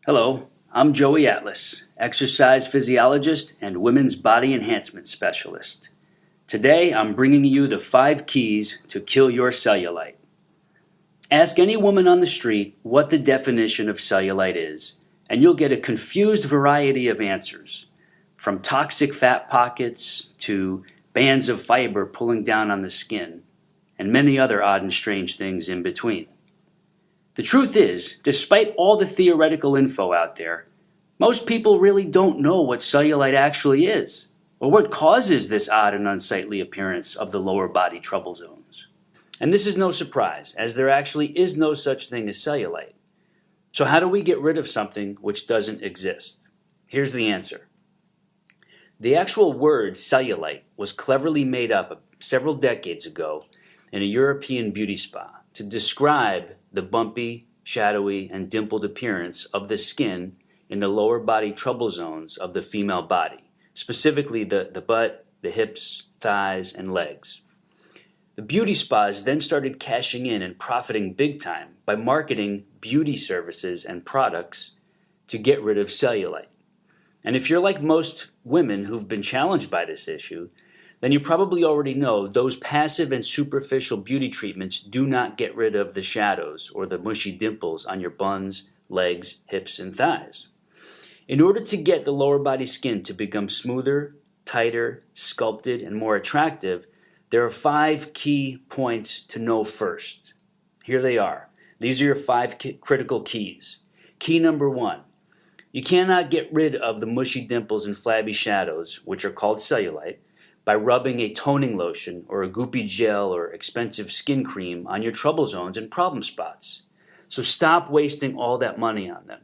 Hello, I'm Joey Atlas, exercise physiologist and women's body enhancement specialist. Today I'm bringing you the 5 keys to kill your cellulite. Ask any woman on the street what the definition of cellulite is, and you'll get a confused variety of answers, from toxic fat pockets to bands of fiber pulling down on the skin, and many other odd and strange things in between. The truth is, despite all the theoretical info out there, most people really don't know what cellulite actually is, or what causes this odd and unsightly appearance of the lower body trouble zones. And this is no surprise, as there actually is no such thing as cellulite. So how do we get rid of something which doesn't exist? Here's the answer. The actual word cellulite was cleverly made up several decades ago in a European beauty spa to describe the bumpy, shadowy, and dimpled appearance of the skin in the lower body trouble zones of the female body, specifically the butt, the hips, thighs, and legs. The beauty spas then started cashing in and profiting big time by marketing beauty services and products to get rid of cellulite. And if you're like most women who've been challenged by this issue, then you probably already know those passive and superficial beauty treatments do not get rid of the shadows or the mushy dimples on your buns, legs, hips, and thighs. In order to get the lower body skin to become smoother, tighter, sculpted, and more attractive, there are 5 key points to know first. Here they are. These are your 5 critical keys. Key number 1. You cannot get rid of the mushy dimples and flabby shadows, which are called cellulite, by rubbing a toning lotion or a goopy gel or expensive skin cream on your trouble zones and problem spots. So stop wasting all that money on them.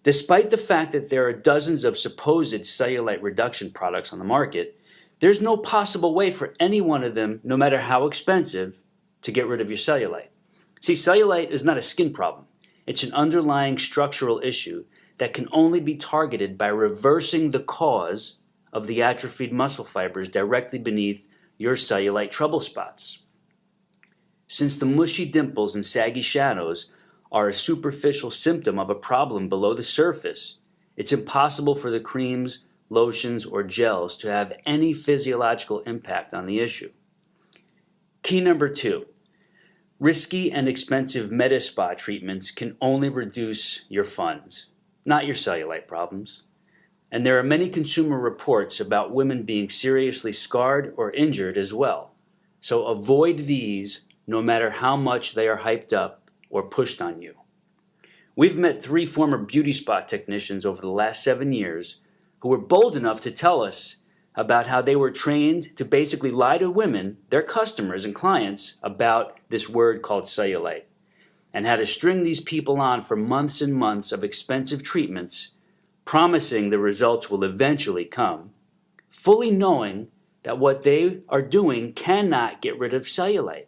Despite the fact that there are dozens of supposed cellulite reduction products on the market, there's no possible way for any one of them, no matter how expensive, to get rid of your cellulite. See, cellulite is not a skin problem. It's an underlying structural issue that can only be targeted by reversing the cause of the atrophied muscle fibers directly beneath your cellulite trouble spots. Since the mushy dimples and saggy shadows are a superficial symptom of a problem below the surface, it's impossible for the creams, lotions, or gels to have any physiological impact on the issue. Key number 2. Risky and expensive med spa treatments can only reduce your funds, not your cellulite problems. And there are many consumer reports about women being seriously scarred or injured as well. So avoid these no matter how much they are hyped up or pushed on you. We've met 3 former beauty spa technicians over the last 7 years who were bold enough to tell us about how they were trained to basically lie to women, their customers and clients, about this word called cellulite, and how to string these people on for months and months of expensive treatments, promising the results will eventually come, fully knowing that what they are doing cannot get rid of cellulite,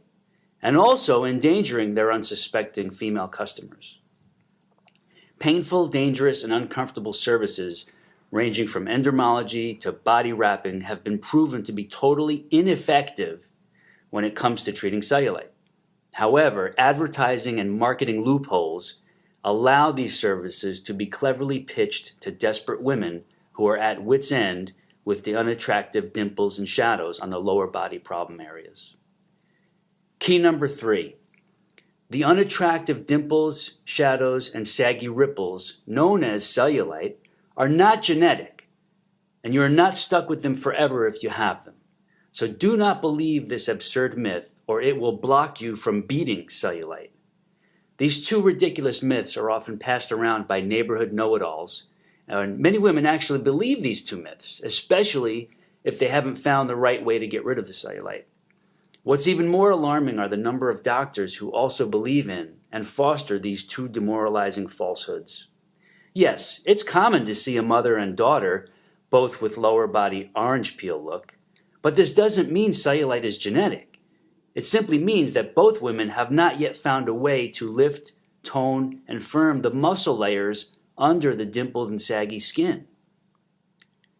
and also endangering their unsuspecting female customers. Painful, dangerous, and uncomfortable services ranging from endermology to body wrapping have been proven to be totally ineffective when it comes to treating cellulite. However, advertising and marketing loopholes allow these services to be cleverly pitched to desperate women who are at wit's end with the unattractive dimples and shadows on the lower body problem areas. Key number 3. The unattractive dimples, shadows, and saggy ripples, known as cellulite, are not genetic, and you are not stuck with them forever if you have them. So do not believe this absurd myth, or it will block you from beating cellulite. These 2 ridiculous myths are often passed around by neighborhood know-it-alls, and many women actually believe these 2 myths, especially if they haven't found the right way to get rid of the cellulite. What's even more alarming are the number of doctors who also believe in and foster these 2 demoralizing falsehoods. Yes, it's common to see a mother and daughter both with lower body orange peel look, but this doesn't mean cellulite is genetic. It simply means that both women have not yet found a way to lift, tone, and firm the muscle layers under the dimpled and saggy skin.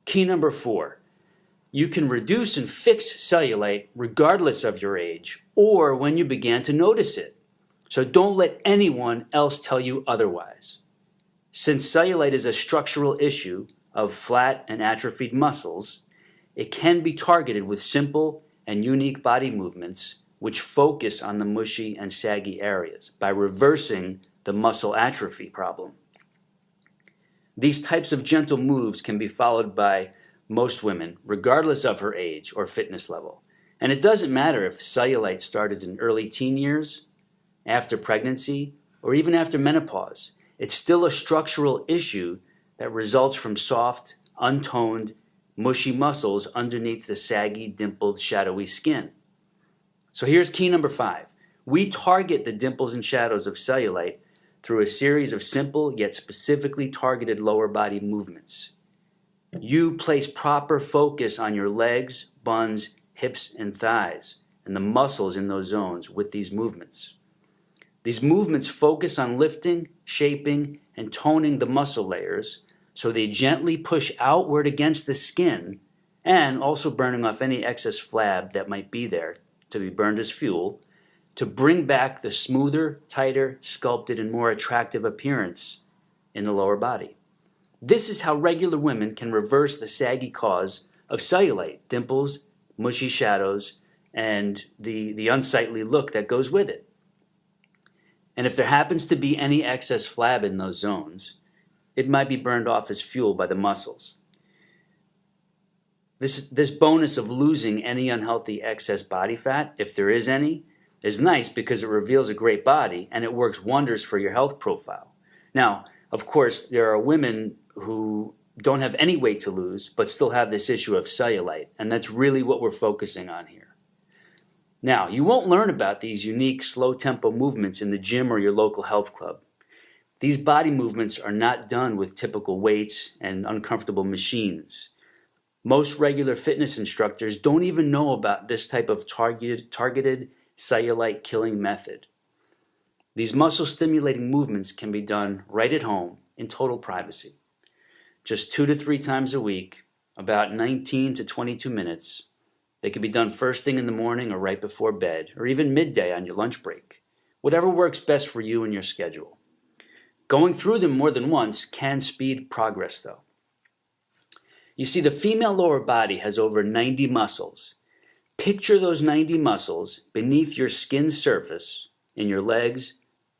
Key number 4. You can reduce and fix cellulite regardless of your age or when you began to notice it. So don't let anyone else tell you otherwise. Since cellulite is a structural issue of flat and atrophied muscles, it can be targeted with simple and unique body movements which focus on the mushy and saggy areas by reversing the muscle atrophy problem. These types of gentle moves can be followed by most women, regardless of her age or fitness level. And it doesn't matter if cellulite started in early teen years, after pregnancy, or even after menopause. It's still a structural issue that results from soft, untoned, mushy muscles underneath the saggy, dimpled, shadowy skin. So here's key number 5. We target the dimples and shadows of cellulite through a series of simple yet specifically targeted lower body movements. You place proper focus on your legs, buns, hips, and thighs, and the muscles in those zones with these movements. These movements focus on lifting, shaping, and toning the muscle layers so they gently push outward against the skin and also burning off any excess flab that might be there to be burned as fuel to bring back the smoother, tighter, sculpted, and more attractive appearance in the lower body. This is how regular women can reverse the saggy cause of cellulite, dimples, mushy shadows, and the unsightly look that goes with it. And if there happens to be any excess flab in those zones, it might be burned off as fuel by the muscles. This bonus of losing any unhealthy excess body fat, if there is any, is nice because it reveals a great body and it works wonders for your health profile. Now, of course, there are women who don't have any weight to lose but still have this issue of cellulite, and that's really what we're focusing on here. Now, you won't learn about these unique slow-tempo movements in the gym or your local health club. These body movements are not done with typical weights and uncomfortable machines. Most regular fitness instructors don't even know about this type of targeted cellulite killing method. These muscle-stimulating movements can be done right at home in total privacy. Just 2 to 3 times a week, about 19 to 22 minutes. They can be done first thing in the morning or right before bed, or even midday on your lunch break. Whatever works best for you and your schedule. Going through them more than once can speed progress, though. You see, the female lower body has over 90 muscles. Picture those 90 muscles beneath your skin surface in your legs,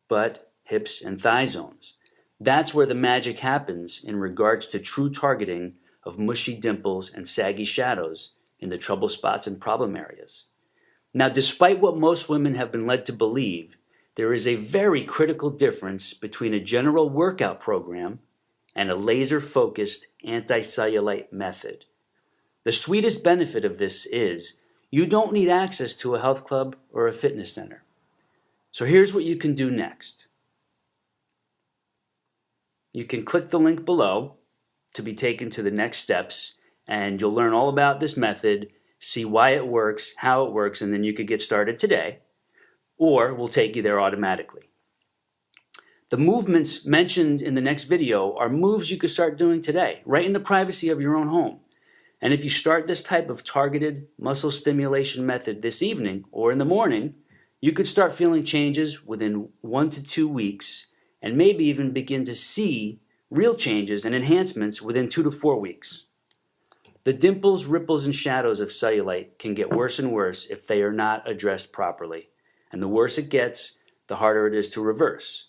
butt, hips, and thigh zones. That's where the magic happens in regards to true targeting of mushy dimples and saggy shadows in the trouble spots and problem areas. Now, despite what most women have been led to believe, there is a very critical difference between a general workout program and a laser-focused anti-cellulite method. The sweetest benefit of this is you don't need access to a health club or a fitness center. So here's what you can do next. You can click the link below to be taken to the next steps, and you'll learn all about this method, see why it works, how it works, and then you could get started today, or we'll take you there automatically. The movements mentioned in the next video are moves you could start doing today, right in the privacy of your own home. And if you start this type of targeted muscle stimulation method this evening or in the morning, you could start feeling changes within 1 to 2 weeks and maybe even begin to see real changes and enhancements within 2 to 4 weeks. The dimples, ripples, and shadows of cellulite can get worse and worse if they are not addressed properly. And the worse it gets, the harder it is to reverse.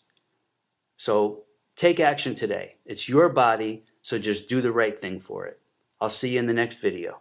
So take action today. It's your body, so just do the right thing for it. I'll see you in the next video.